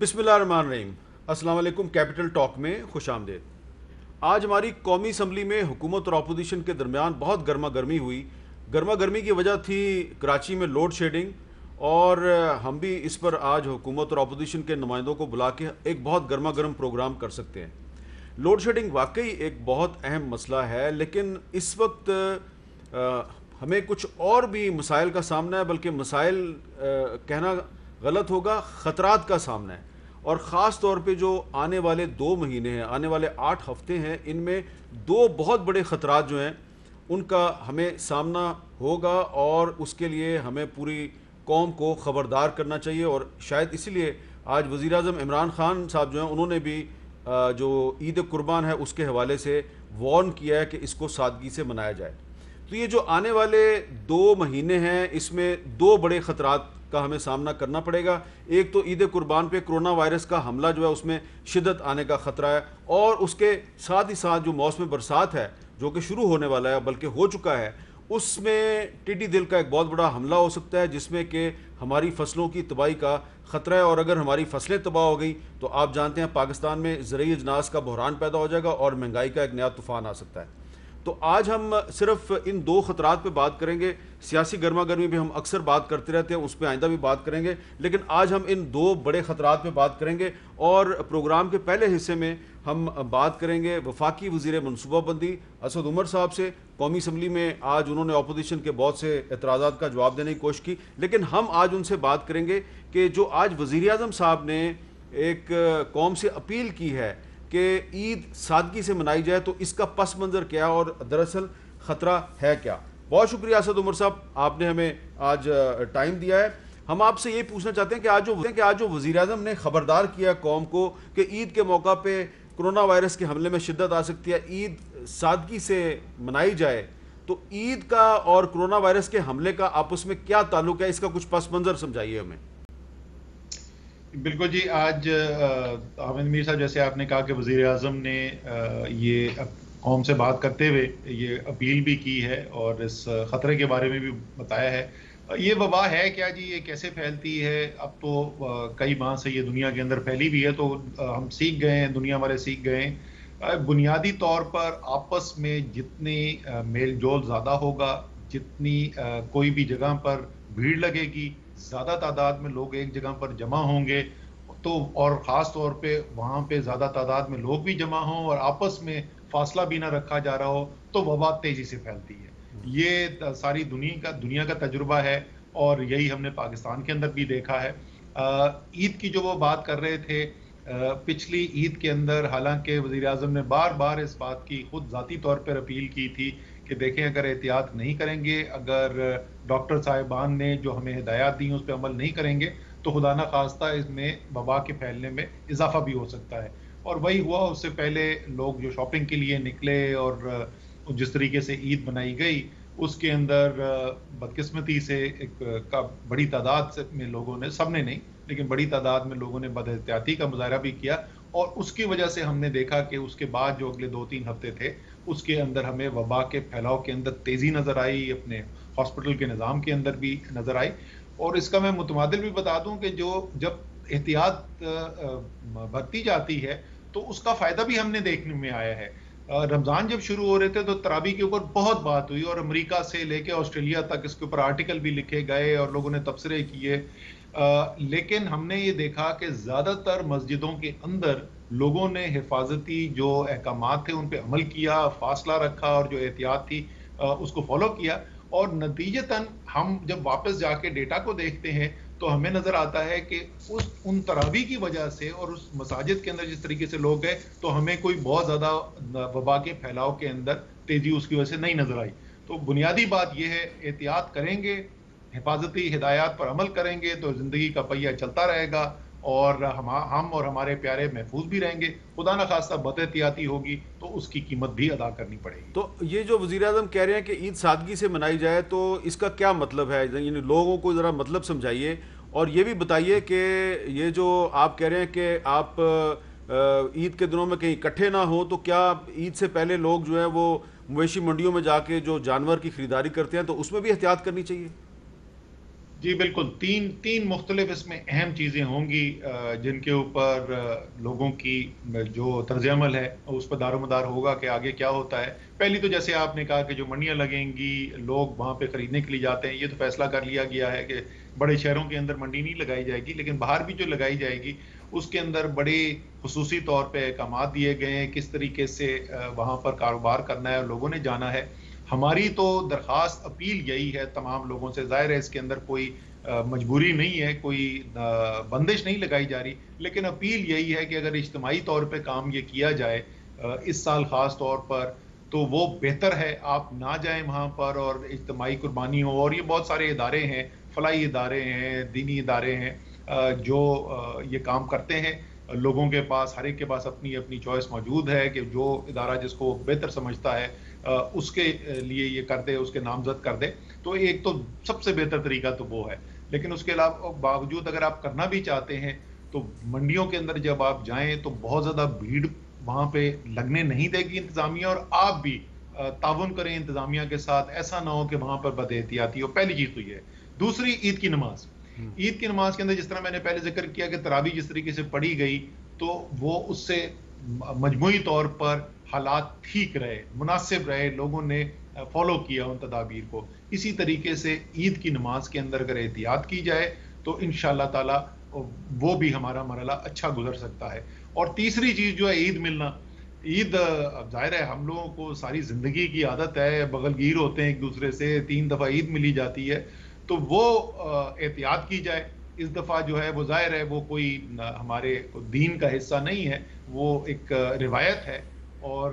بسم اللہ الرحمن الرحیم۔ السلام علیکم۔ کیپٹل ٹاک میں خوش آمدید۔ آج ہماری قومی اسمبلی میں حکومت اور اپوزیشن کے درمیان بہت گرما گرمی ہوئی۔ گرما گرمی کی وجہ تھی کراچی میں لوڈ شیڈنگ، اور ہم بھی اس پر آج حکومت اور اپوزیشن کے نمائندوں کو بلا کے ایک بہت گرما گرم پروگرام کر سکتے ہیں۔ لوڈ شیڈنگ واقعی ایک بہت اہم مسئلہ ہے، لیکن اس وقت ہمیں کچھ اور بھی مسائل کا سامنا ہے، بلکہ مسائل کہنا غلط ہوگا، خطرات کا سامنا ہے۔ اور خاص طور پہ جو آنے والے 2 مہینے ہیں، آنے والے 8 ہفتے ہیں، ان میں 2 بہت بڑے خطرات جو ہیں ان کا ہمیں سامنا ہوگا، اور اس کے لیے ہمیں پوری قوم کو خبردار کرنا چاہیے۔ اور شاید اسی لیے آج وزیر اعظم عمران خان صاحب جو ہیں انہوں نے بھی جو عید قربان ہے اس کے حوالے سے وارن کیا ہے کہ اس کو سادگی سے منایا جائے۔ تو یہ جو آنے والے 2 مہینے ہیں، اس میں 2 بڑے خطرات کا ہمیں سامنا کرنا پڑے گا۔ ایک تو عید قربان پہ کرونا وائرس کا حملہ جو ہے اس میں شدت آنے کا خطرہ ہے، اور اس کے ساتھ ہی ساتھ جو موسم برسات ہے جو کہ شروع ہونے والا ہے بلکہ ہو چکا ہے، اس میں ٹڈی دل کا ایک بہت بڑا حملہ ہو سکتا ہے، جس میں کہ ہماری فصلوں کی تباہی کا خطرہ ہے۔ اور اگر ہماری فصلیں تباہ ہو گئی تو آپ جانتے ہیں پاکستان میں زرعی اجناس کا بحران پیدا ہو جائے گا اور مہنگائی کا ایک نیا طوفان آ سکتا ہے۔ تو آج ہم صرف ان 2 خطرات پہ بات کریں گے۔ سیاسی گرما گرمی بھی ہم اکثر بات کرتے رہتے ہیں، اس پہ آئندہ بھی بات کریں گے، لیکن آج ہم ان 2 بڑے خطرات پہ بات کریں گے۔ اور پروگرام کے پہلے حصے میں ہم بات کریں گے وفاقی وزیر منصوبہ بندی اسد عمر صاحب سے۔ قومی اسمبلی میں آج انہوں نے اپوزیشن کے بہت سے اعتراضات کا جواب دینے کی کوشش کی، لیکن ہم آج ان سے بات کریں گے کہ جو آج وزیر اعظم صاحب نے ایک قوم سے اپیل کی ہے کہ عید سادگی سے منائی جائے، تو اس کا پس منظر کیا اور دراصل خطرہ ہے کیا۔ بہت شکریہ اسد عمر صاحب، آپ نے ہمیں آج ٹائم دیا ہے۔ ہم آپ سے یہ پوچھنا چاہتے ہیں کہ آج جو وزیر اعظم نے خبردار کیا قوم کو کہ عید کے موقع پہ کرونا وائرس کے حملے میں شدت آ سکتی ہے، عید سادگی سے منائی جائے، تو عید کا اور کرونا وائرس کے حملے کا آپس میں کیا تعلق ہے؟ اس کا کچھ پس منظر سمجھائیے ہمیں۔ بالکل جی، آج احمد میر صاحب جیسے آپ نے کہا کہ وزیر اعظم نے یہ قوم سے بات کرتے ہوئے یہ اپیل بھی کی ہے اور اس خطرے کے بارے میں بھی بتایا ہے۔ یہ وبا ہے کیا جی، یہ کیسے پھیلتی ہے؟ اب تو کئی ماہ سے یہ دنیا کے اندر پھیلی بھی ہے، تو ہم سیکھ گئے ہیں، دنیا والے سیکھ گئے ہیں۔ بنیادی طور پر آپس میں جتنی میل جول زیادہ ہوگا، جتنی کوئی بھی جگہ پر بھیڑ لگے گی، زیادہ تعداد میں لوگ ایک جگہ پر جمع ہوں گے، تو اور خاص طور پہ وہاں پہ زیادہ تعداد میں لوگ بھی جمع ہوں اور آپس میں فاصلہ بھی نہ رکھا جا رہا ہو، تو وبا تیزی سے پھیلتی ہے۔ یہ ساری دنیا کا تجربہ ہے، اور یہی ہم نے پاکستان کے اندر بھی دیکھا ہے۔ عید کی جو وہ بات کر رہے تھے، پچھلی عید کے اندر حالانکہ وزیر اعظم نے بار بار اس بات کی خود ذاتی طور پر اپیل کی تھی کہ دیکھیں اگر احتیاط نہیں کریں گے، اگر ڈاکٹر صاحبان نے جو ہمیں ہدایات دی اس پہ عمل نہیں کریں گے، تو خدا نہ خواستہ اس میں وبا کے پھیلنے میں اضافہ بھی ہو سکتا ہے۔ اور وہی ہوا، اس سے پہلے لوگ جو شاپنگ کے لیے نکلے اور جس طریقے سے عید منائی گئی، اس کے اندر بدقسمتی سے ایک بڑی تعداد میں لوگوں نے، سب نے نہیں لیکن بڑی تعداد میں لوگوں نے بد احتیاطی کا مظاہرہ بھی کیا، اور اس کی وجہ سے ہم نے دیکھا کہ اس کے بعد جو اگلے 2-3 ہفتے تھے اس کے اندر ہمیں وبا کے پھیلاؤ کے اندر تیزی نظر آئی، اپنے ہاسپٹل کے نظام کے اندر بھی نظر آئی۔ اور اس کا میں متبادل بھی بتا دوں کہ جب احتیاط برتی جاتی ہے تو اس کا فائدہ بھی ہم نے دیکھنے میں آیا ہے۔ رمضان جب شروع ہو رہے تھے تو تراویح کے اوپر بہت بات ہوئی، اور امریکہ سے لے کے آسٹریلیا تک اس کے اوپر آرٹیکل بھی لکھے گئے اور لوگوں نے تبصرے کیے، لیکن ہم نے یہ دیکھا کہ زیادہ تر مسجدوں کے اندر لوگوں نے حفاظتی جو احکامات تھے ان پہ عمل کیا، فاصلہ رکھا اور جو احتیاط تھی اس کو فالو کیا، اور نتیجتاً ہم جب واپس جا کے ڈیٹا کو دیکھتے ہیں تو ہمیں نظر آتا ہے کہ ان تراویح کی وجہ سے اور اس مساجد کے اندر جس طریقے سے لوگ گئے، تو ہمیں کوئی بہت زیادہ وبا کے پھیلاؤ کے اندر تیزی اس کی وجہ سے نہیں نظر آئی۔ تو بنیادی بات یہ ہے، احتیاط کریں گے، حفاظتی ہدایات پر عمل کریں گے تو زندگی کا پہیہ چلتا رہے گا، اور ہم اور ہمارے پیارے محفوظ بھی رہیں گے۔ خدا نہ خواستہ بد احتیاطی ہوگی تو اس کی قیمت بھی ادا کرنی پڑے گی۔ تو یہ جو وزیر اعظم کہہ رہے ہیں کہ عید سادگی سے منائی جائے، تو اس کا کیا مطلب ہے؟ یعنی لوگوں کو ذرا مطلب سمجھائیے، اور یہ بھی بتائیے کہ یہ جو آپ کہہ رہے ہیں کہ آپ عید کے دنوں میں کہیں اکٹھے نہ ہوں، تو کیا عید سے پہلے لوگ جو ہیں وہ مویشی منڈیوں میں جا کے جو جانور کی خریداری کرتے ہیں تو اس میں بھی احتیاط کرنی چاہیے؟ جی بالکل، تین مختلف اس میں اہم چیزیں ہوں گی جن کے اوپر لوگوں کی جو طرز عمل ہے اس پر دار و مدار ہوگا کہ آگے کیا ہوتا ہے۔ پہلی تو جیسے آپ نے کہا کہ جو منڈیاں لگیں گی، لوگ وہاں پہ خریدنے کے لیے جاتے ہیں، یہ تو فیصلہ کر لیا گیا ہے کہ بڑے شہروں کے اندر منڈی نہیں لگائی جائے گی، لیکن باہر بھی جو لگائی جائے گی اس کے اندر بڑے خصوصی طور پہ احکامات دیے گئے ہیں کس طریقے سے وہاں پر کاروبار کرنا ہے اور لوگوں نے جانا ہے۔ ہماری تو درخواست اپیل یہی ہے تمام لوگوں سے، ظاہر ہے اس کے اندر کوئی مجبوری نہیں ہے، کوئی بندش نہیں لگائی جا رہی، لیکن اپیل یہی ہے کہ اگر اجتماعی طور پہ کام یہ کیا جائے اس سال خاص طور پر تو وہ بہتر ہے۔ آپ نہ جائیں وہاں پر اور اجتماعی قربانی ہو، اور یہ بہت سارے ادارے ہیں، فلاحی ادارے ہیں، دینی ادارے ہیں جو یہ کام کرتے ہیں۔ لوگوں کے پاس، ہر ایک کے پاس اپنی اپنی چوائس موجود ہے کہ جو ادارہ جس کو بہتر سمجھتا ہے اس کے لیے یہ کر دے، اس کے نامزد کر دے۔ تو ایک تو سب سے بہتر طریقہ تو وہ ہے، لیکن اس کے علاوہ باوجود اگر آپ کرنا بھی چاہتے ہیں تو منڈیوں کے اندر جب آپ جائیں تو بہت زیادہ بھیڑ وہاں پہ لگنے نہیں دے گی انتظامیہ، اور آپ بھی تعاون کریں انتظامیہ کے ساتھ، ایسا نہ ہو کہ وہاں پر بد احتیاطی ہو۔ پہلی چیز تو یہ ہے۔ دوسری، عید کی نماز۔ عید کی نماز کے اندر جس طرح میں نے پہلے ذکر کیا کہ تراویح جس طریقے سے پڑھی گئی تو وہ اس سے مجموعی طور پر حالات ٹھیک رہے، مناسب رہے، لوگوں نے فالو کیا ان تدابیر کو۔ اسی طریقے سے عید کی نماز کے اندر اگر احتیاط کی جائے تو انشاءاللہ تعالی وہ بھی ہمارا مرحلہ اچھا گزر سکتا ہے۔ اور تیسری چیز جو ہے عید ملنا۔ عید ظاہر ہے ہم لوگوں کو ساری زندگی کی عادت ہے، بغل گیر ہوتے ہیں ایک دوسرے سے، 3 دفعہ عید ملی جاتی ہے، تو وہ احتیاط کی جائے۔ اس دفعہ جو ہے وہ ظاہر ہے وہ کوئی ہمارے دین کا حصہ نہیں ہے، وہ ایک روایت ہے، اور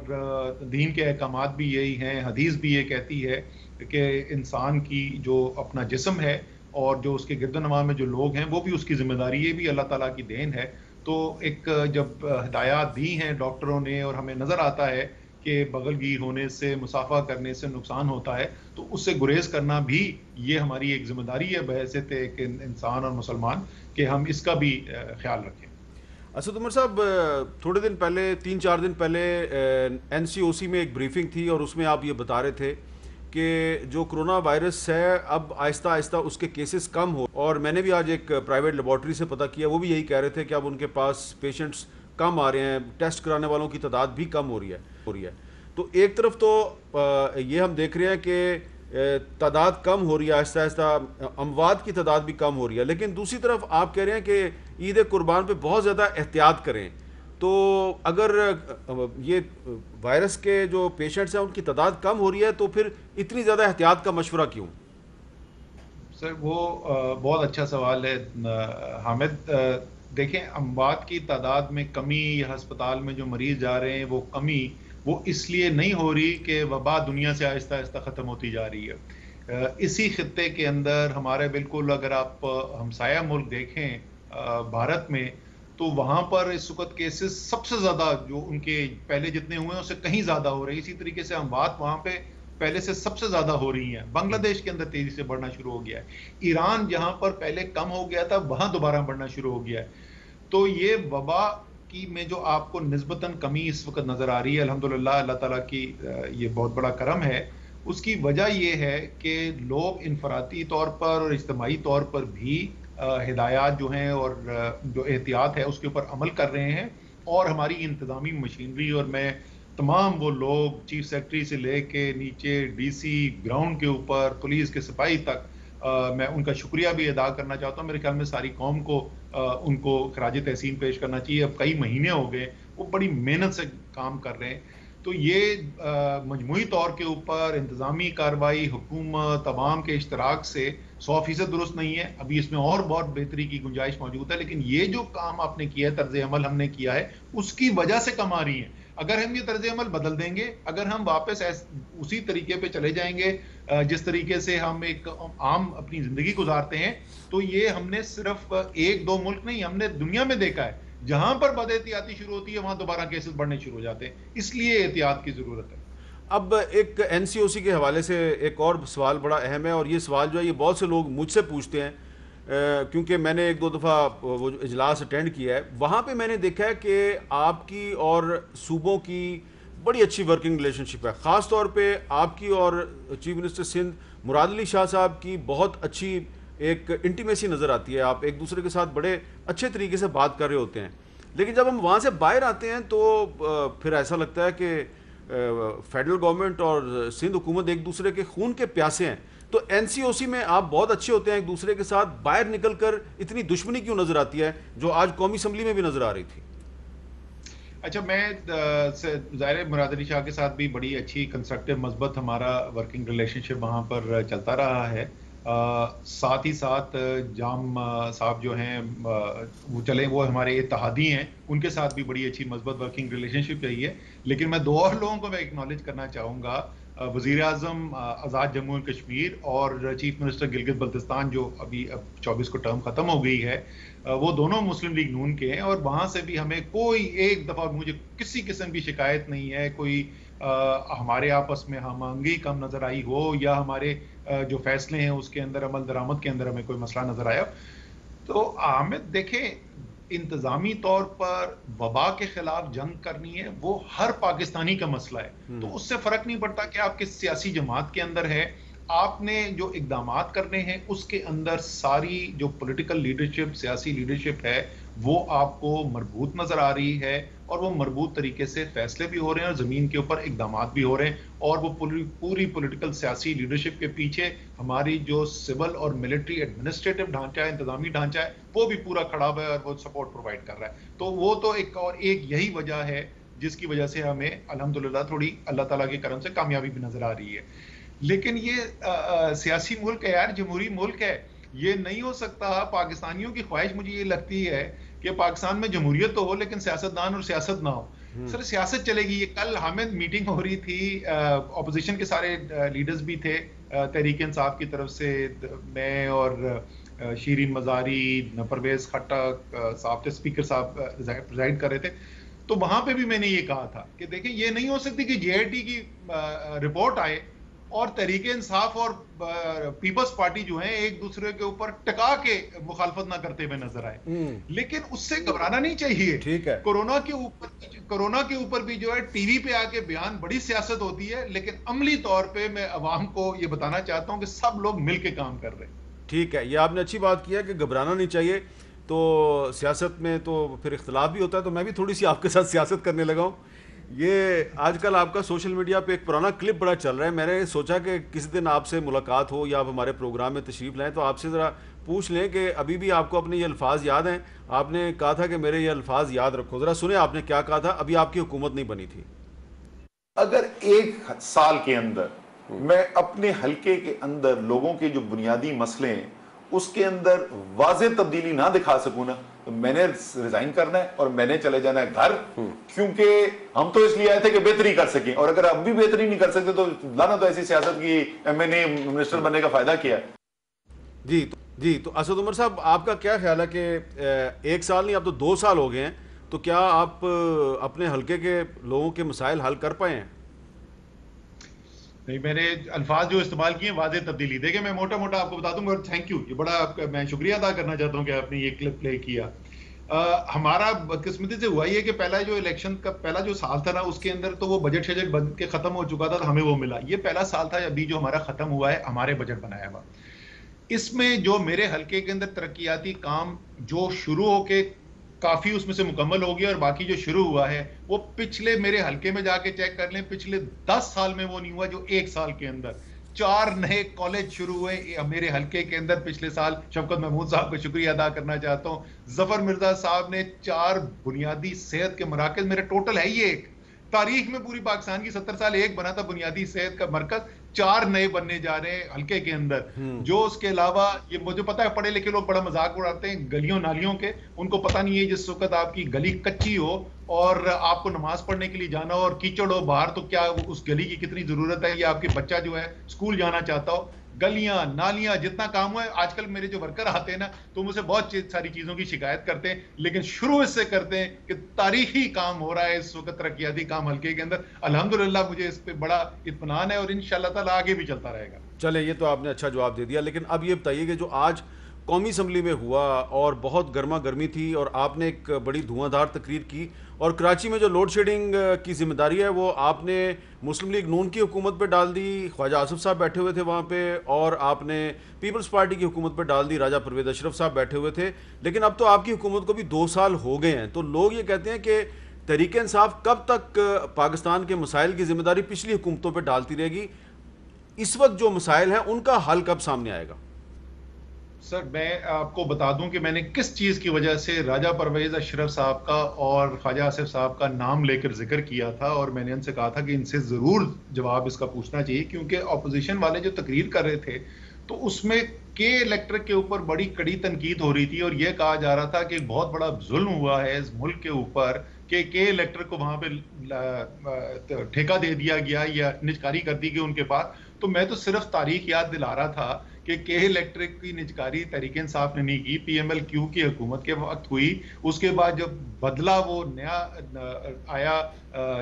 دین کے احکامات بھی یہی ہیں، حدیث بھی یہ کہتی ہے کہ انسان کی جو اپنا جسم ہے اور جو اس کے گرد و نواح میں جو لوگ ہیں وہ بھی اس کی ذمہ داری، یہ بھی اللہ تعالیٰ کی دین ہے۔ تو ایک جب ہدایات دی ہیں ڈاکٹروں نے اور ہمیں نظر آتا ہے کہ بغل گیر ہونے سے، مصافحہ کرنے سے نقصان ہوتا ہے، تو اس سے گریز کرنا بھی یہ ہماری ایک ذمہ داری ہے بحیثیت ایک انسان اور مسلمان، کہ ہم اس کا بھی خیال رکھیں۔ اسد عمر صاحب، تھوڑے دن پہلے 3-4 دن پہلے این سی او سی میں ایک بریفنگ تھی اور اس میں آپ یہ بتا رہے تھے کہ جو کرونا وائرس ہے اب آہستہ آہستہ اس کے کیسز کم ہو، اور میں نے بھی آج ایک پرائیویٹ لیبارٹری سے پتہ کیا، وہ بھی یہی کہہ رہے تھے کہ اب ان کے پاس پیشنٹس کم آ رہے ہیں، ٹیسٹ کرانے والوں کی تعداد بھی کم ہو رہی ہے۔ تو ایک طرف تو یہ ہم دیکھ رہے ہیں کہ تعداد کم ہو رہی ہے، آہستہ آہستہ اموات کی تعداد بھی کم ہو رہی ہے، لیکن دوسری طرف آپ کہہ رہے ہیں کہ عید قربان پہ بہت زیادہ احتیاط کریں۔ تو اگر یہ وائرس کے جو پیشنٹس ہیں ان کی تعداد کم ہو رہی ہے تو پھر اتنی زیادہ احتیاط کا مشورہ کیوں؟ سر وہ بہت اچھا سوال ہے حامد۔ دیکھیں، اموات کی تعداد میں کمی یا ہسپتال میں جو مریض جا رہے ہیں وہ کمی، وہ اس لیے نہیں ہو رہی کہ وبا دنیا سے آہستہ آہستہ ختم ہوتی جا رہی ہے۔ اسی خطے کے اندر ہمارے بالکل اگر آپ ہمسایہ ملک دیکھیں بھارت میں، تو وہاں پر اس وقت کیسز سب سے زیادہ جو ان کے پہلے جتنے ہوئے ہیں اس سے کہیں زیادہ ہو رہے ہیں۔ اسی طریقے سے اموات وہاں پہ پہلے سے سب سے زیادہ ہو رہی ہیں۔ بنگلہ دیش کے اندر تیزی سے بڑھنا شروع ہو گیا ہے۔ ایران جہاں پر پہلے کم ہو گیا تھا وہاں دوبارہ بڑھنا شروع ہو گیا ہے۔ تو یہ وبا کی میں جو آپ کو نسبتاً کمی اس وقت نظر آ رہی ہے، الحمدللہ اللہ تعالیٰ کی یہ بہت بڑا کرم ہے۔ اس کی وجہ یہ ہے کہ لوگ انفرادی طور پر اور اجتماعی طور پر بھی ہدایات جو ہیں اور جو احتیاط ہے اس کے اوپر عمل کر رہے ہیں، اور ہماری انتظامی مشینری، اور میں تمام وہ لوگ چیف سیکرٹری سے لے کے نیچے ڈی سی گراؤنڈ کے اوپر پولیس کے سپاہی تک میں ان کا شکریہ بھی ادا کرنا چاہتا ہوں۔ میرے خیال میں ساری قوم کو ان کو خراج تحسین پیش کرنا چاہیے۔ اب کئی مہینے ہو گئے وہ بڑی محنت سے کام کر رہے ہیں۔ تو یہ مجموعی طور کے اوپر انتظامی کارروائی، حکومت، عوام کے اشتراک سے 100% درست نہیں ہے، ابھی اس میں اور بہت بہتری کی گنجائش موجود ہے، لیکن یہ جو کام آپ نے کیا ہے، طرز عمل ہم نے کیا ہے، اس کی وجہ سے کم آ رہی ہیں۔ اگر ہم یہ طرز عمل بدل دیں گے، اگر ہم واپس اسی طریقے پہ چلے جائیں گے جس طریقے سے ہم ایک عام اپنی زندگی گزارتے ہیں، تو یہ ہم نے صرف 1-2 ملک نہیں، ہم نے دنیا میں دیکھا ہے جہاں پر بد احتیاطی شروع ہوتی ہے وہاں دوبارہ کیسز بڑھنے شروع ہو جاتے ہیں۔ اس لیے احتیاط کی ضرورت ہے۔ اب ایک این سی او سی کے حوالے سے ایک اور سوال بڑا اہم ہے، اور یہ سوال جو ہے یہ بہت سے لوگ مجھ سے پوچھتے ہیں، کیونکہ میں نے 1-2 دفعہ وہ جو اجلاس اٹینڈ کیا ہے، وہاں پہ میں نے دیکھا ہے کہ آپ کی اور صوبوں کی بڑی اچھی ورکنگ ریلیشن شپ ہے، خاص طور پہ آپ کی اور چیف منسٹر سندھ مراد علی شاہ صاحب کی بہت اچھی ایک انٹیمیسی نظر آتی ہے, آپ ایک دوسرے کے ساتھ بڑے اچھے طریقے سے بات کر رہے ہوتے ہیں. لیکن جب ہم وہاں سے باہر آتے ہیں تو پھر ایسا لگتا ہے کہ فیڈرل گورنمنٹ اور سندھ حکومت ایک دوسرے کے خون کے پیاسے ہیں. تو این سی او سی میں آپ بہت اچھے ہوتے ہیں ایک دوسرے کے ساتھ, باہر نکل کر اتنی دشمنی کیوں نظر آتی ہے جو آج قومی اسمبلی میں بھی نظر آ رہی تھی؟ اچھا, میں ظاہر مراد علی شاہ کے ساتھ بھی بڑی اچھی کنسٹرکٹیو مثبت ہمارا ورکنگ ریلیشن شپ وہاں پر چلتا رہا ہے. ساتھ ہی ساتھ جام صاحب جو ہیں وہ چلے, وہ ہمارے اتحادی ہیں, ان کے ساتھ بھی بڑی اچھی مثبت ورکنگ ریلیشن شپ رہی ہے. لیکن میں 2 اور لوگوں کو میں اکنالج کرنا چاہوں گا, وزیر اعظم آزاد جموں اینڈ کشمیر اور چیف منسٹر گلگت بلتستان جو ابھی 24 کو ٹرم ختم ہو گئی ہے, وہ دونوں مسلم لیگ نون کے ہیں, اور وہاں سے بھی ہمیں کوئی ایک دفعہ مجھے کسی قسم کی شکایت نہیں ہے, کوئی ہمارے آپس میں ہم آہنگی کم نظر آئی ہو یا ہمارے جو فیصلے ہیں اس کے اندر عمل درآمد کے اندر ہمیں کوئی مسئلہ نظر آیا. تو حامد دیکھیں, انتظامی طور پر وبا کے خلاف جنگ کرنی ہے وہ ہر پاکستانی کا مسئلہ ہے. تو اس سے فرق نہیں پڑتا کہ آپ کس سیاسی جماعت کے اندر ہے, آپ نے جو اقدامات کرنے ہیں اس کے اندر ساری جو پولیٹیکل لیڈرشپ, سیاسی لیڈرشپ ہے, وہ آپ کو مربوط نظر آ رہی ہے, اور وہ مربوط طریقے سے فیصلے بھی ہو رہے ہیں اور زمین کے اوپر اقدامات بھی ہو رہے ہیں. اور وہ پوری پولیٹیکل سیاسی لیڈرشپ کے پیچھے ہماری جو سول اور ملٹری ایڈمنسٹریٹو ڈھانچہ ہے, انتظامی ڈھانچہ ہے, وہ بھی پورا کھڑا ہوا ہے اور وہ سپورٹ پرووائڈ کر رہا ہے. تو وہ تو ایک یہی وجہ ہے جس کی وجہ سے ہمیں الحمدللہ تھوڑی اللہ تعالیٰ کے کرم سے کامیابی بھی نظر آ رہی ہے. لیکن یہ سیاسی ملک ہے یار, جمہوری ملک ہے, یہ نہیں ہو سکتا. پاکستانیوں کی خواہش مجھے یہ لگتی ہے کہ پاکستان میں جمہوریت تو ہو لیکن سیاستدان اور سیاست نہ ہو. سر سیاست چلے گی. یہ کل حامد میٹنگ ہو رہی تھی, اپوزیشن کے سارے لیڈرز بھی تھے, تحریک انصاف کی طرف سے میں اور شیرین مزاری, پرویز خٹک صاحب تھے, اسپیکر صاحب پریزائڈ کر رہے تھے. تو وہاں پہ بھی میں نے یہ کہا تھا کہ دیکھیں یہ نہیں ہو سکتی کہ جے آئی ٹی کی رپورٹ آئے اور تحریک انصاف اور پیپلز پارٹی جو ہیں ایک دوسرے کے اوپر ٹکا کے مخالفت نہ کرتے ہوئے نظر آئے. لیکن اس سے گھبرانا نہیں چاہیے. ٹھیک ہے, کورونا کے اوپر بھی جو ہے ٹی وی پہ آ کے بیان بڑی سیاست ہوتی ہے, لیکن عملی طور پہ میں عوام کو یہ بتانا چاہتا ہوں کہ سب لوگ مل کے کام کر رہے ہیں. ٹھیک ہے, یہ آپ نے اچھی بات کی ہے کہ گھبرانا نہیں چاہیے. تو سیاست میں تو پھر اختلاف بھی ہوتا ہے, تو میں بھی تھوڑی سی آپ کے ساتھ سیاست کرنے لگا ہوں. یہ آج کل آپ کا سوشل میڈیا پہ ایک پرانا کلپ بڑا چل رہا ہے. میں نے سوچا کہ کسی دن آپ سے ملاقات ہو یا آپ ہمارے پروگرام میں تشریف لائیں تو آپ سے ذرا پوچھ لیں کہ ابھی بھی آپ کو اپنے یہ الفاظ یاد ہیں. آپ نے کہا تھا کہ میرے یہ الفاظ یاد رکھو, ذرا سنیں آپ نے کیا کہا تھا. ابھی آپ کی حکومت نہیں بنی تھی. اگر 1 سال کے اندر میں اپنے حلقے کے اندر لوگوں کے جو بنیادی مسئلے ہیں اس کے اندر واضح تبدیلی نہ دکھا سکوں نا, تو میں نے ریزائن کرنا ہے اور میں نے چلے جانا ہے گھر. کیونکہ ہم تو اس لیے آئے تھے کہ بہتری کر سکیں, اور اگر اب بھی بہتری نہیں کر سکتے تو لانا تو ایسی سیاست کی ایم این اے منسٹر بننے کا فائدہ کیا ہے. جی تو اسد عمر صاحب, آپ کا کیا خیال ہے کہ 1 سال نہیں اب تو 2 سال ہو گئے ہیں, تو کیا آپ اپنے حلقے کے لوگوں کے مسائل حل کر پائے ہیں؟ نہیں, میں نے الفاظ جو استعمال کیے ہیں واضح تبدیلی. دیکھیں میں موٹا موٹا آپ کو بتا دوں گا, اور تھینک یو, یہ بڑا میں شکریہ ادا کرنا چاہتا ہوں کہ آپ نے یہ کلپ پلے کیا. ہمارا بدقسمتی سے ہوا یہ کہ پہلا جو الیکشن کا پہلا جو سال تھا نا اس کے اندر تو وہ بجٹ شجٹ بن کے ختم ہو چکا تھا, تو ہمیں وہ ملا. یہ پہلا سال تھا ابھی جو ہمارا ختم ہوا ہے, ہمارے بجٹ بنایا ہوا. اس میں جو میرے حلقے کے اندر ترقیاتی کام جو شروع ہو کے کافی اس میں سے مکمل ہو گیا, اور باقی جو شروع ہوا ہے وہ پچھلے میرے حلقے میں جا کے چیک کر لیں, پچھلے 10 سال میں وہ نہیں ہوا جو 1 سال کے اندر. 4 نئے کالج شروع ہوئے میرے حلقے کے اندر پچھلے سال. شفقت محمود صاحب کا شکریہ ادا کرنا چاہتا ہوں. ظفر مرزا صاحب نے 4 بنیادی صحت کے مراکز, میرے ٹوٹل ہے یہ 1 تاریخ میں پوری پاکستان کی 70 سال 1 بنا تھا بنیادی صحت کا مرکز, 4 نئے بننے جا رہے ہیں حلقے کے اندر. جو اس کے علاوہ یہ مجھے پتا ہے پڑھے لکھے لوگ بڑا مذاق اڑاتے ہیں گلیوں نالیوں کے, ان کو پتہ نہیں ہے جس وقت آپ کی گلی کچی ہو اور آپ کو نماز پڑھنے کے لیے جانا ہو اور کیچڑ ہو باہر, تو کیا اس گلی کی کتنی ضرورت ہے, یا آپ کے بچہ جو ہے اسکول جانا چاہتا ہو. گلیاں نالیاں جتنا کام ہوا ہے, آج کل میرے جو ورکر آتے ہیں نا تو مجھ سے بہت ساری چیزوں کی شکایت کرتے ہیں, لیکن شروع اس سے کرتے ہیں کہ تاریخی کام ہو رہا ہے اس وقت, ترقیاتی کام حلقے کے اندر. الحمدللہ مجھے اس پہ بڑا اطمینان ہے اور انشاءاللہ تعالیٰ آگے بھی چلتا رہے گا. چلے, یہ تو آپ نے اچھا جواب دے دیا. لیکن اب یہ بتائیے کہ جو آج قومی اسمبلی میں ہوا اور بہت گرما گرمی تھی اور آپ نے ایک بڑی دھواں دھار تقریر کی, اور کراچی میں جو لوڈ شیڈنگ کی ذمہ داری ہے وہ آپ نے مسلم لیگ نون کی حکومت پہ ڈال دی, خواجہ آصف صاحب بیٹھے ہوئے تھے وہاں پہ, اور آپ نے پیپلز پارٹی کی حکومت پہ ڈال دی, راجہ پرویز اشرف صاحب بیٹھے ہوئے تھے. لیکن اب تو آپ کی حکومت کو بھی 2 سال ہو گئے ہیں, تو لوگ یہ کہتے ہیں کہ تحریک انصاف کب تک پاکستان کے مسائل کی ذمہ داری پچھلی حکومتوں پہ ڈالتی رہے گی؟ اس وقت جو مسائل ہیں ان کا حل کب سامنے آئے گا؟ سر میں آپ کو بتا دوں کہ میں نے کس چیز کی وجہ سے راجہ پرویز اشرف صاحب کا اور خواجہ آصف صاحب کا نام لے کر ذکر کیا تھا, اور میں نے ان سے کہا تھا کہ ان سے ضرور جواب اس کا پوچھنا چاہیے, کیونکہ اپوزیشن والے جو تقریر کر رہے تھے تو اس میں کے الیکٹرک کے اوپر بڑی کڑی تنقید ہو رہی تھی, اور یہ کہا جا رہا تھا کہ بہت بڑا ظلم ہوا ہے اس ملک کے اوپر کہ کے الیکٹرک کو وہاں پہ ٹھیکہ دے دیا گیا یا نجکاری کر دی گئی ان کے پاس. تو میں تو صرف تاریخ یاد دلا رہا تھا کہ کے الیکٹرک کی نجکاری تحریک انصاف نے نہیں کی, پی ایم ایل کیو کی حکومت کے وقت ہوئی. اس کے بعد جب بدلا وہ نیا آیا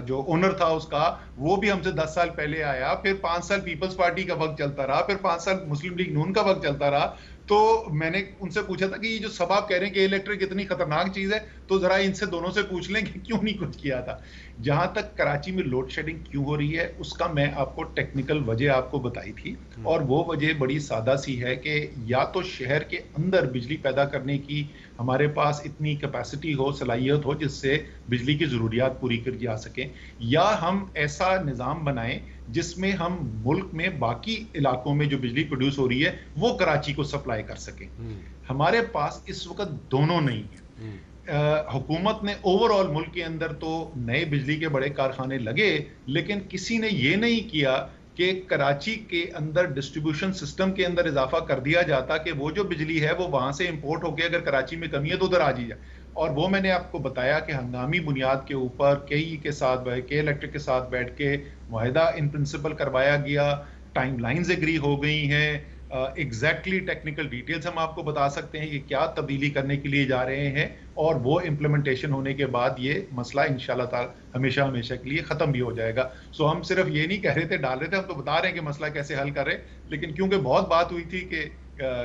جو اونر تھا اس کا, وہ بھی ہم سے 10 سال پہلے آیا, پھر 5 سال پیپلز پارٹی کا وقت چلتا رہا, پھر 5 سال مسلم لیگ نون کا وقت چلتا رہا. تو میں نے ان سے پوچھا تھا کہ یہ جو سب آپ کہہ رہے ہیں کہ الیکٹرک اتنی خطرناک چیز ہے, تو ذرا ان سے دونوں سے پوچھ لیں کہ کیوں نہیں کچھ کیا تھا. جہاں تک کراچی میں لوڈ شیڈنگ کیوں ہو رہی ہے اس کا میں آپ کو ٹیکنیکل وجہ آپ کو بتائی تھی, اور وہ وجہ بڑی سادہ سی ہے کہ یا تو شہر کے اندر بجلی پیدا کرنے کی ہمارے پاس اتنی کیپیسٹی ہو, صلاحیت ہو جس سے بجلی کی ضروریات پوری کر جا سکیں, یا ہم ایسا نظام بنائیں جس میں ہم ملک میں باقی علاقوں میں جو بجلی پروڈیوس ہو رہی ہے وہ کراچی کو سپلائی کر سکیں. ہمارے پاس اس وقت دونوں نہیں ہیں. حکومت نے اوور آل ملک کے اندر تو نئے بجلی کے بڑے کارخانے لگے, لیکن کسی نے یہ نہیں کیا کہ کراچی کے اندر ڈسٹریبیوشن سسٹم کے اندر اضافہ کر دیا جاتا کہ وہ جو بجلی ہے وہ وہاں سے امپورٹ ہو کے اگر کراچی میں کمی ہے تو ادھر آ جائے. اور وہ میں نے آپ کو بتایا کہ ہنگامی بنیاد کے اوپر کے الیکٹرک کے ساتھ بیٹھ کے معاہدہ ان پرنسپل کروایا گیا, ٹائم لائنز ایگری ہو گئی ہیں, ایگزیکٹلی ٹیکنیکل ڈیٹیلز ہم آپ کو بتا سکتے ہیں کہ کیا تبدیلی کرنے کے لیے جا رہے ہیں, اور وہ امپلیمنٹیشن ہونے کے بعد یہ مسئلہ انشاءاللہ تعالی ہمیشہ کے لیے ختم بھی ہو جائے گا. سو ہم صرف یہ نہیں کہہ رہے تھے ڈال رہے تھے, ہم تو بتا رہے ہیں کہ مسئلہ کیسے حل کر رہے, لیکن کیونکہ بہت بات ہوئی تھی کہ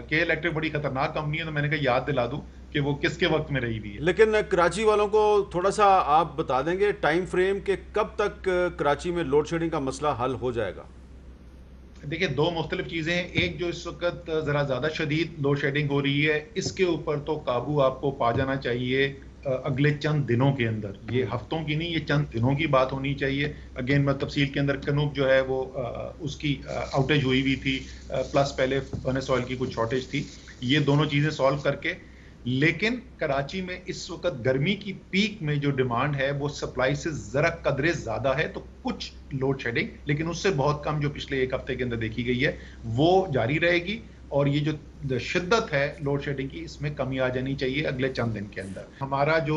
کے الیکٹرک بڑی خطرناک کمپنی ہے, تو میں نے کہا یاد دلا دوں کہ وہ کس کے وقت میں رہی بھی ہے. لیکن کراچی والوں کو تھوڑا سا آپ بتا دیں گے ٹائم فریم کہ کب تک کراچی میں لوڈ شیڈنگ کا مسئلہ حل ہو جائے گا؟ دیکھیں 2 مختلف چیزیں ہیں. ایک جو اس وقت ذرا زیادہ شدید لوڈ شیڈنگ ہو رہی ہے, اس کے اوپر تو قابو آپ کو پا جانا چاہیے اگلے چند دنوں کے اندر. یہ ہفتوں کی نہیں, یہ چند دنوں کی بات ہونی چاہیے. اگین میں تفصیل کے اندر کنوب جو ہے وہ اس کی آؤٹیج ہوئی تھی, پلس پہلے فرنس آئل کی کچھ شارٹیج تھی. یہ دونوں چیزیں سالو کر کے, لیکن کراچی میں اس وقت گرمی کی پیک میں جو ڈیمانڈ ہے وہ سپلائی سے ذرا قدرے زیادہ ہے, تو کچھ لوڈ شیڈنگ, لیکن اس سے بہت کم جو پچھلے 1 ہفتے کے اندر دیکھی گئی ہے وہ جاری رہے گی. اور یہ جو شدت ہے لوڈ شیڈنگ کی, اس میں کمی آ جانی چاہیے اگلے چند دن کے اندر. ہمارا جو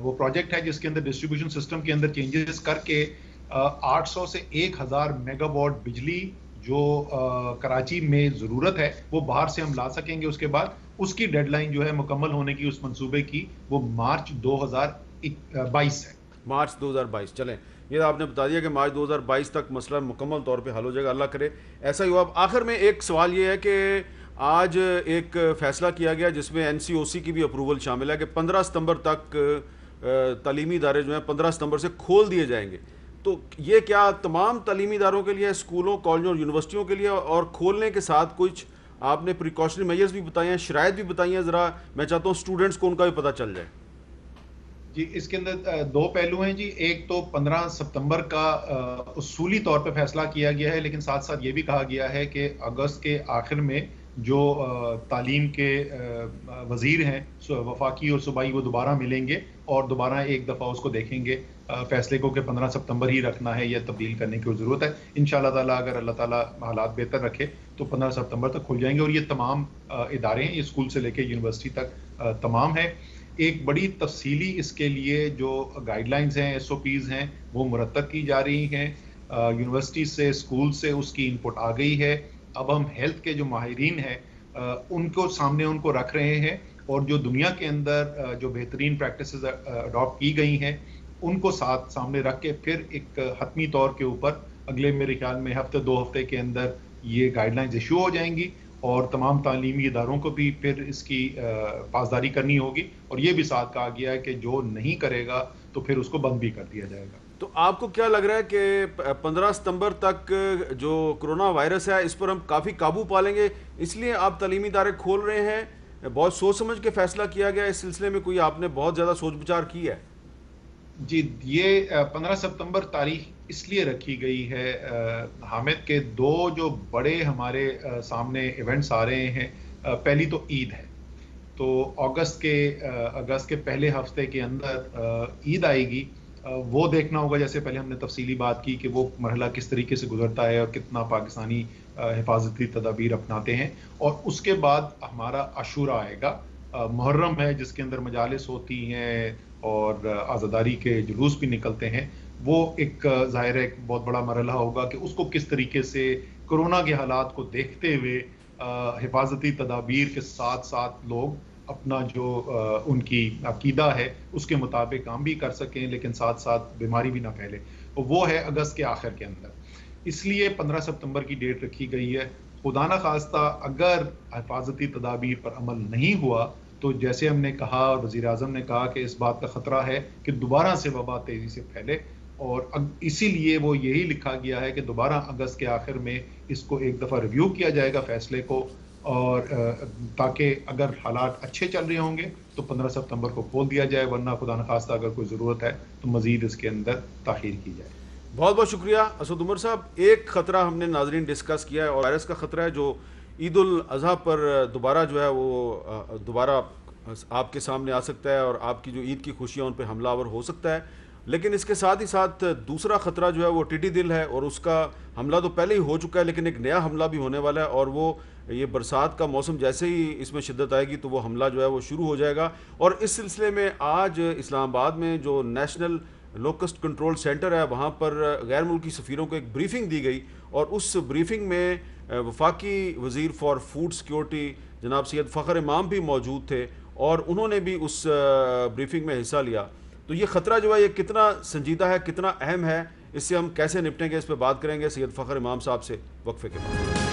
وہ پروجیکٹ ہے جس کے اندر ڈسٹریبیوشن سسٹم کے اندر چینجز کر کے 800 سے 1000 میگا واٹ بجلی جو کراچی میں ضرورت ہے وہ باہر سے ہم لا سکیں گے. اس کے بعد اس کی ڈیڈ لائن جو ہے مکمل ہونے کی اس منصوبے کی وہ مارچ 2022 ہے. مارچ 2022. چلیں یہ آپ نے بتا دیا کہ مارچ 2022 تک مسئلہ مکمل طور پہ حل ہو جائے گا, اللہ کرے ایسا ہی ہوا. آخر میں ایک سوال یہ ہے کہ آج ایک فیصلہ کیا گیا جس میں این سی او سی کی بھی اپروول شامل ہے کہ 15 ستمبر تک تعلیمی ادارے جو ہیں 15 ستمبر سے کھول دیے جائیں گے. تو یہ کیا تمام تعلیمی اداروں کے لیے, اسکولوں, کالجوں اور یونیورسٹیوں کے لیے, اور کھولنے کے ساتھ کچھ آپ نے پریکاشنری میجرز بھی بتائے ہیں, شرائط بھی بتائی ہیں, ذرا میں چاہتا ہوں اسٹوڈنٹس کو ان کا بھی پتہ چل جائے. جی اس کے اندر 2 پہلو ہیں جی. ایک تو 15 ستمبر کا اصولی طور پہ فیصلہ کیا گیا ہے, لیکن ساتھ ساتھ یہ بھی کہا گیا ہے کہ اگست کے آخر میں جو تعلیم کے وزیر ہیں وفاقی اور صوبائی وہ دوبارہ ملیں گے اور دوبارہ ایک دفعہ اس کو دیکھیں گے فیصلے کو کہ 15 ستمبر ہی رکھنا ہے یا تبدیل کرنے کی ضرورت ہے. انشاءاللہ تعالیٰ اگر اللہ تعالیٰ حالات بہتر رکھے تو 15 ستمبر تک کھل جائیں گے, اور یہ تمام ادارے ہیں, یہ اسکول سے لے کے یونیورسٹی تک تمام ہیں. ایک بڑی تفصیلی اس کے لیے جو گائیڈ لائنز ہیں, ایس او پیز ہیں, وہ مرتب کی جا رہی ہیں. یونیورسٹی سے, اسکول سے اس کی انپٹ آ گئی ہے. اب ہم ہیلتھ کے جو ماہرین ہیں ان کو سامنے ان کو رکھ رہے ہیں, اور جو دنیا کے اندر جو بہترین پریکٹسز اڈاپٹ کی گئی ہیں ان کو سامنے رکھ کے پھر ایک حتمی طور کے اوپر اگلے میرے خیال میں ہفتے 2 ہفتے کے اندر یہ گائیڈ لائنز ایشو ہو جائیں گی, اور تمام تعلیمی اداروں کو بھی پھر اس کی پاسداری کرنی ہوگی، اور یہ بھی ساتھ کہا گیا ہے کہ جو نہیں کرے گا تو پھر اس کو بند بھی کر دیا جائے گا۔ تو آپ کو کیا لگ رہا ہے کہ 15 ستمبر تک جو کرونا وائرس ہے اس پر ہم کافی قابو پا لیں گے، اس لیے آپ تعلیمی ادارے کھول رہے ہیں؟ بہت سوچ سمجھ کے فیصلہ کیا گیا اس سلسلے میں، کوئی آپ نے بہت زیادہ سوچ بچار کی ہے؟ جی، یہ 15 ستمبر تاریخ اس لیے رکھی گئی ہے حامد کہ دو جو بڑے ہمارے سامنے ایونٹس آ رہے ہیں۔ پہلی تو عید ہے، تو اگست کے پہلے ہفتے کے اندر عید آئے گی۔ وہ دیکھنا ہوگا، جیسے پہلے ہم نے تفصیلی بات کی کہ وہ مرحلہ کس طریقے سے گزرتا ہے اور کتنا پاکستانی حفاظتی تدابیر اپناتے ہیں۔ اور اس کے بعد ہمارا عاشورہ آئے گا، محرم ہے جس کے اندر مجالس ہوتی ہیں اور عزاداری کے جلوس بھی نکلتے ہیں۔ وہ ایک ظاہر ہے ایک بہت بڑا مرحلہ ہوگا کہ اس کو کس طریقے سے کرونا کے حالات کو دیکھتے ہوئے حفاظتی تدابیر کے ساتھ ساتھ لوگ اپنا جو ان کی عقیدہ ہے اس کے مطابق کام بھی کر سکیں، لیکن ساتھ ساتھ بیماری بھی نہ پھیلے۔ وہ ہے اگست کے آخر کے اندر، اس لیے 15 ستمبر کی ڈیٹ رکھی گئی ہے۔ خدا نہ خواستہ اگر حفاظتی تدابیر پر عمل نہیں ہوا تو جیسے ہم نے کہا اور وزیر اعظم نے کہا کہ اس بات کا خطرہ ہے کہ دوبارہ سے وبا تیزی سے پھیلے، اور اسی لیے وہ یہی لکھا گیا ہے کہ دوبارہ اگست کے آخر میں اس کو ایک دفعہ ریویو کیا جائے گا فیصلے کو، اور تاکہ اگر حالات اچھے چل رہے ہوں گے تو 15 ستمبر کو کھول دیا جائے، ورنہ خدا نخواستہ اگر کوئی ضرورت ہے تو مزید اس کے اندر تاخیر کی جائے۔ بہت بہت شکریہ اسد عمر صاحب۔ ایک خطرہ ہم نے ناظرین ڈسکس کیا ہے، اور وائرس کا خطرہ ہے جو عید الاضحیٰ پر دوبارہ جو ہے وہ دوبارہ آپ کے سامنے آ سکتا ہے، اور آپ کی جو عید کی خوشیاں ان پہ حملہ آور ہو سکتا ہے۔ لیکن اس کے ساتھ ہی ساتھ دوسرا خطرہ جو ہے وہ ٹڈی دل ہے، اور اس کا حملہ تو پہلے ہی ہو چکا ہے، لیکن ایک نیا حملہ بھی ہونے والا ہے، اور وہ یہ برسات کا موسم جیسے ہی اس میں شدت آئے گی تو وہ حملہ جو ہے وہ شروع ہو جائے گا۔ اور اس سلسلے میں آج اسلام آباد میں جو نیشنل لوکسٹ کنٹرول سینٹر ہے وہاں پر غیر ملکی سفیروں کو ایک بریفنگ دی گئی، اور اس بریفنگ میں وفاقی وزیر فار فوڈ سیکیورٹی جناب سید فخر امام بھی موجود تھے، اور انہوں نے بھی اس بریفنگ میں حصہ لیا۔ تو یہ خطرہ جو ہے یہ کتنا سنجیدہ ہے، کتنا اہم ہے، اس سے ہم کیسے نپٹیں گے، اس پہ بات کریں گے سید فخر امام صاحب سے وقفے کے بعد۔